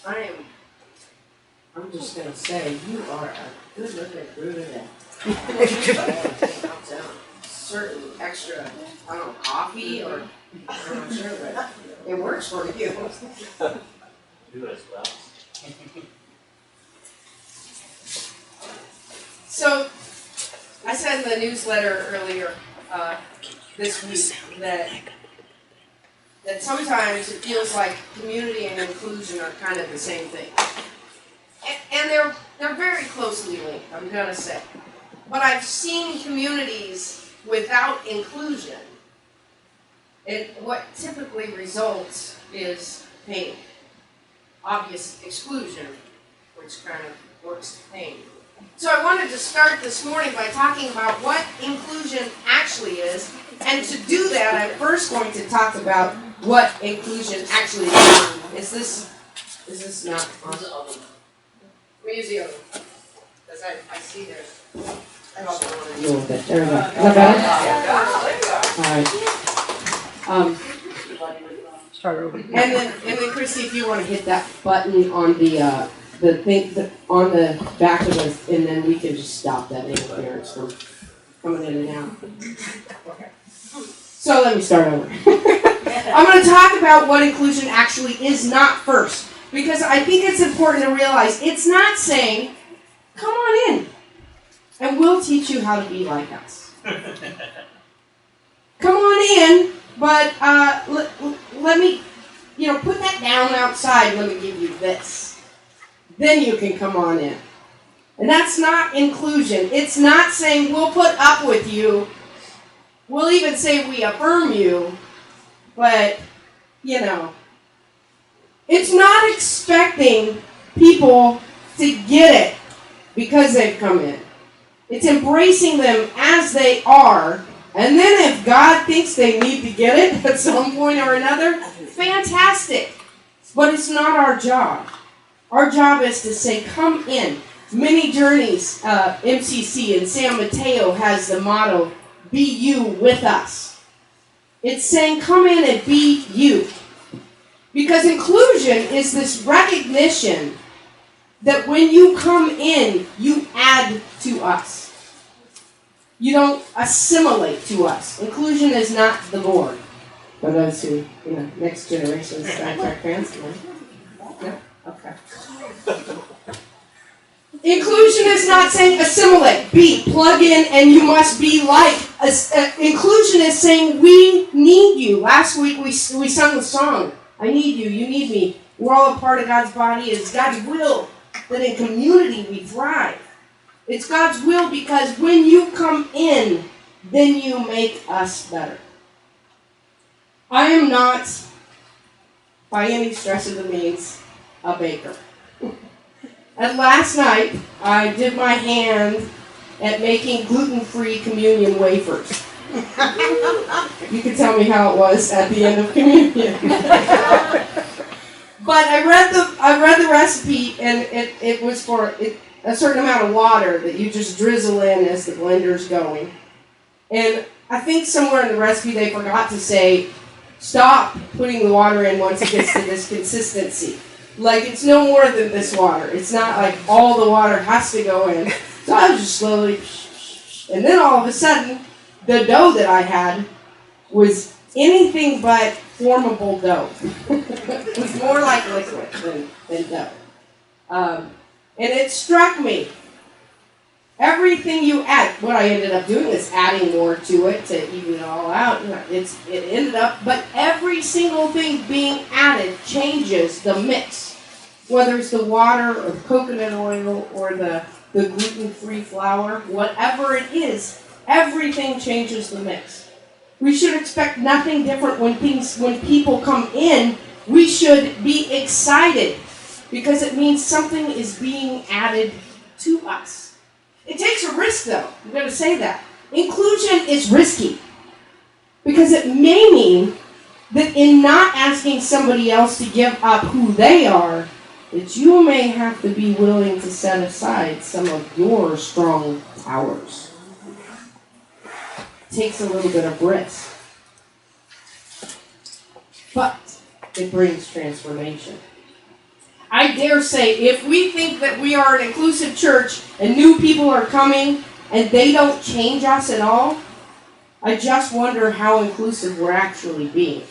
I'm just gonna say, you are a good looking brute today. Certain extra, I don't know, coffee or, I'm not sure, but it works for you. Do as well. So, I said in the newsletter earlier this week that sometimes it feels like community and inclusion are kind of the same thing. And they're very closely linked, I'm gonna say. But I've seen communities without inclusion, and what typically results is pain. Obvious exclusion, which kind of works to pain. So I wanted to start this morning by talking about what inclusion actually is, and to do that, I'm first going to talk about what inclusion actually is. Is this not on? Let me use the other one, because I see there's a little bit. There we go. Is that better? All right. Start over. And then Christy, if you want to hit that button on the thing on the back of us, and then we can just stop that interference from coming in and out. Okay. So let me start over. I'm going to talk about what inclusion actually is not first, because I think it's important to realize it's not saying, come on in, and we'll teach you how to be like us. Come on in, but let me, put that down outside, let me give you this. Then you can come on in. And that's not inclusion. It's not saying we'll put up with you. We'll even say we affirm you, but, it's not expecting people to get it because they've come in. It's embracing them as they are, and then if God thinks they need to get it at some point or another, fantastic. But it's not our job. Our job is to say, come in. Many Journeys, MCC in San Mateo has the motto, be you with us. It's saying, come in and be you. Because inclusion is this recognition that when you come in, you add to us. You don't assimilate to us. Inclusion is not the Lord. For those who, next generation Star Trek fans. No? Okay. Inclusion is not saying assimilate, plug in, and you must be like. Inclusion is saying we need you. Last week we sung the song, I need you, you need me. We're all a part of God's body. It's God's will that in community we thrive. It's God's will because when you come in, then you make us better. I am not, by any stretch of the means, a baker. And last night, I did my hand at making gluten-free communion wafers. You can tell me how it was at the end of communion. But I read the recipe, and it was for a certain amount of water that you just drizzle in as the blender's going. And I think somewhere in the recipe they forgot to say, stop putting the water in once it gets to this consistency. Like, it's no more than this water. It's not like all the water has to go in. So I was just slowly, and then all of a sudden, the dough that I had was anything but formable dough. It was more like liquid than dough. And it struck me. Everything you add, what I ended up doing is adding more to it to even it all out. It ended up, but every single thing being added changes the mix. Whether it's the water or the coconut oil or the gluten-free flour, whatever it is, everything changes the mix. We should expect nothing different when people come in. We should be excited because it means something is being added to us. It takes a risk, though. I'm going to say that. Inclusion is risky because it may mean that in not asking somebody else to give up who they are, that you may have to be willing to set aside some of your strong towers. It takes a little bit of risk. But it brings transformation. I I dare say, if we think that we are an inclusive church and new people are coming and they don't change us at all, I just wonder how inclusive we're actually being.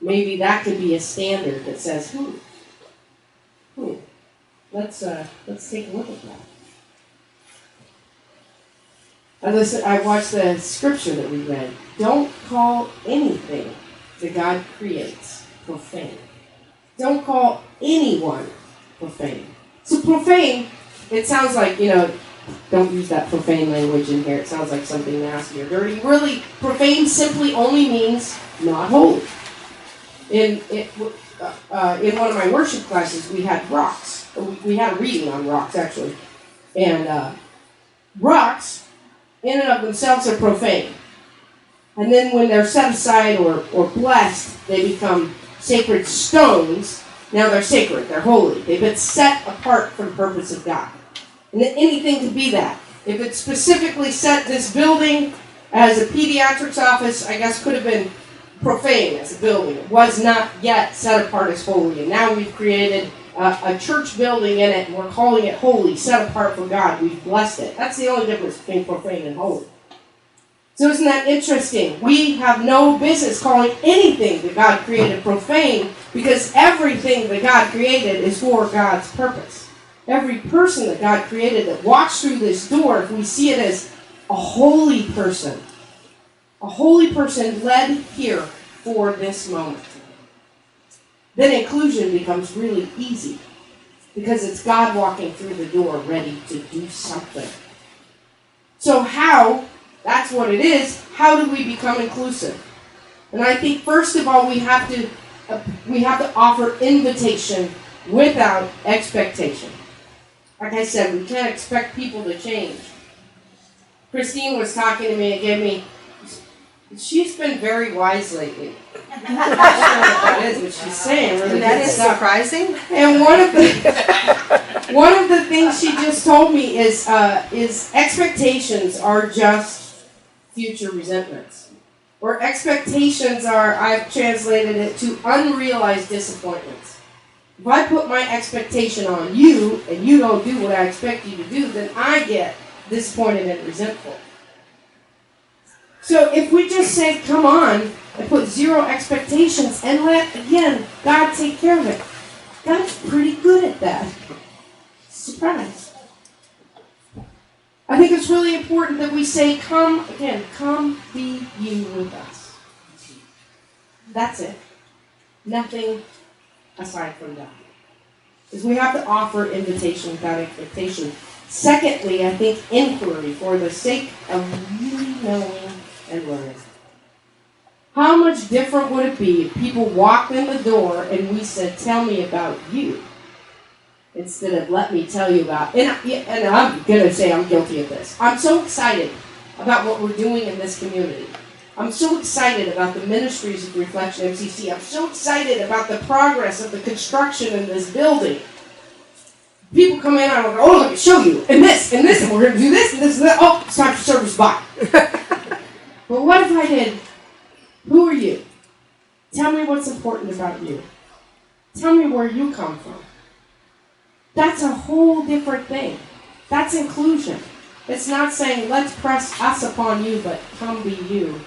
Maybe that could be a standard that says, let's take a look at that. I watched the scripture that we read. Don't call anything that God creates profane. Don't call anyone profane. So profane, it sounds like, don't use that profane language in here. It sounds like something nasty or dirty. Really, profane simply only means not holy. In one of my worship classes, we had rocks. We had a reading on rocks, actually. And rocks, in and of themselves, are profane. And then when they're set aside or blessed, they become sacred stones. Now they're sacred, they're holy. They've been set apart for the purpose of God. And anything could be that. If it specifically set this building as a pediatrics office, I guess could have been profane as a building. It was not yet set apart as holy. And now we've created a church building in it, and we're calling it holy, set apart for God. We've blessed it. That's the only difference between profane and holy. So isn't that interesting? We have no business calling anything that God created profane, because everything that God created is for God's purpose. Every person that God created that walks through this door, if we see it as a holy person led here for this moment, then inclusion becomes really easy, because it's God walking through the door ready to do something. So that's what it is. How do we become inclusive? And I think first of all we have to offer invitation without expectation. Like I said, we can't expect people to change. Christine was talking to me and she's been very wise lately. I'm not sure what that is, what she's saying. Really, that is surprising. And one of the things she just told me is expectations are just future resentments. Or expectations are, I've translated it to unrealized disappointments. If I put my expectation on you and you don't do what I expect you to do, then I get disappointed and resentful. So if we just say, come on, and put zero expectations and let, again, God take care of it. God's pretty good at that. Surprise. I think it's really important that we say, come be you with us. That's it. Nothing aside from that. Because we have to offer invitation without expectation. Secondly, I think inquiry for the sake of really knowing and learning. How much different would it be if people walked in the door and we said, tell me about you, instead of let me tell you about, and I'm going to say I'm guilty of this. I'm so excited about what we're doing in this community. I'm so excited about the ministries of Reflection MCC. I'm so excited about the progress of the construction in this building. People come in and I go, oh, let me show you, and this, and we're going to do this, and this, and that. Oh, it's time for service, bye. But what if I did, who are you? Tell me what's important about you. Tell me where you come from. That's a whole different thing. That's inclusion. It's not saying, let's press us upon you, but come be you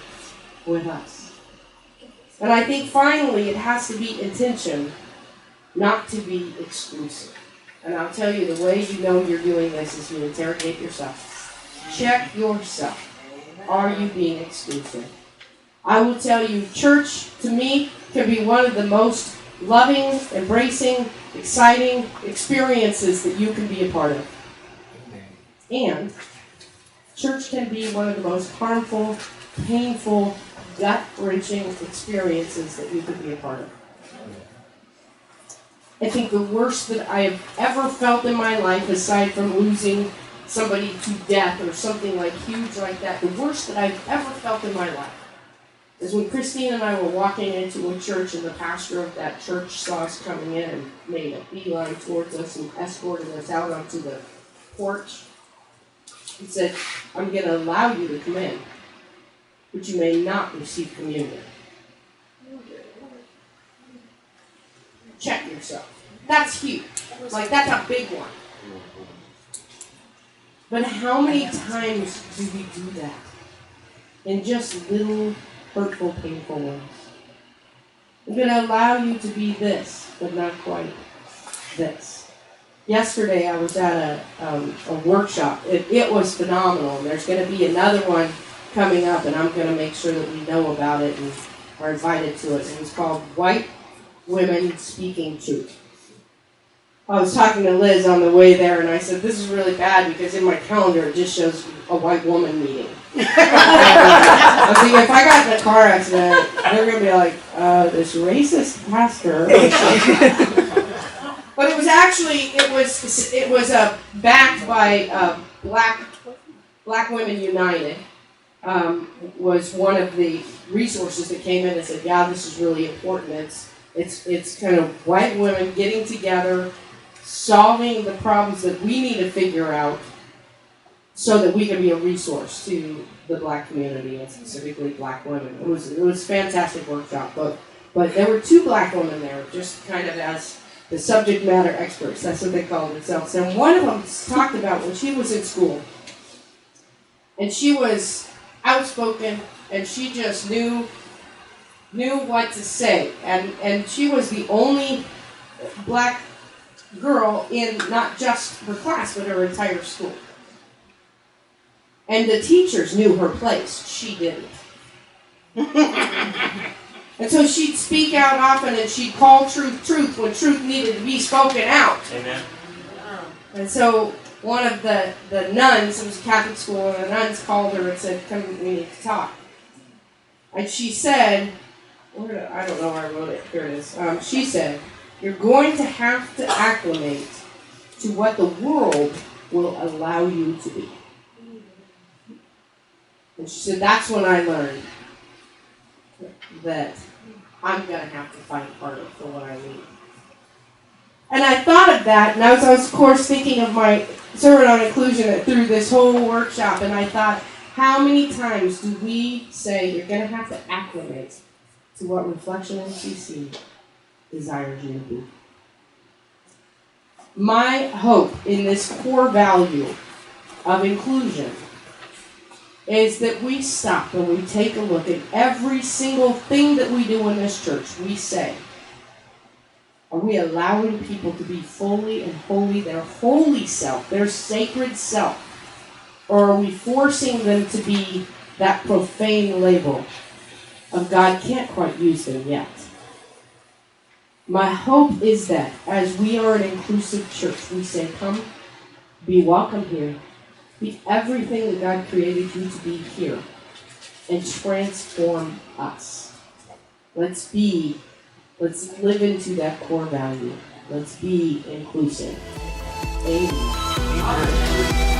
with us. And I think finally it has to be intention, not to be exclusive. And I'll tell you, the way you know you're doing this is you interrogate yourself. Check yourself. Are you being exclusive? I will tell you, church, to me, can be one of the most loving, embracing, exciting experiences that you can be a part of. And church can be one of the most harmful, painful, gut-wrenching experiences that you could be a part of. I think the worst that I have ever felt in my life, aside from losing somebody to death or something like huge like that, the worst that I've ever felt in my life is when Christine and I were walking into a church and the pastor of that church saw us coming in and made a beeline towards us and escorted us out onto the porch. He said, I'm going to allow you to come in, but you may not receive communion. Check yourself. That's huge. Like, that's a big one. But how many times do we do that? In just little hurtful, painful ways. I'm going to allow you to be this, but not quite this. Yesterday I was at a workshop. It was phenomenal. There's going to be another one coming up, and I'm going to make sure that we know about it and are invited to it. It was called White Women Speaking Truth. I was talking to Liz on the way there, and I said, this is really bad because in my calendar it just shows a white woman meeting. I was thinking, if I got in a car accident, they're going to be like, this racist pastor. But it was actually, it was backed by Black Women United. Was one of the resources that came in and said, yeah, this is really important. It's kind of white women getting together, solving the problems that we need to figure out so that we can be a resource to the Black community and specifically Black women. It was a fantastic workshop, but there were 2 Black women there, just kind of as the subject matter experts. That's what they called themselves. And one of them talked about when she was in school, and she was outspoken, and she just knew what to say, and she was the only Black girl in not just her class but her entire school. And the teachers knew her place. She didn't. And so she'd speak out often, and she'd call truth when truth needed to be spoken out. Amen. And so one of the nuns, it was a Catholic school, and the nuns called her and said, come, we need to talk. And she said, I don't know where I wrote it, here it is. She said, you're going to have to acclimate to what the world will allow you to be. And she said, that's when I learned that I'm going to have to fight harder for what I need. And I thought of that, and I was of course thinking of my sermon on inclusion through this whole workshop, and I thought, how many times do we say you're going to have to acclimate to what Reflection NCC desires you to be? My hope in this core value of inclusion is that we stop and we take a look at every single thing that we do in this church. We say, are we allowing people to be fully and wholly their holy self, their sacred self? Or are we forcing them to be that profane label of God can't quite use them yet? My hope is that as we are an inclusive church, we say, come, be welcome here. Be everything that God created you to be here. And transform us. Let's live into that core value. Let's be inclusive. Amen.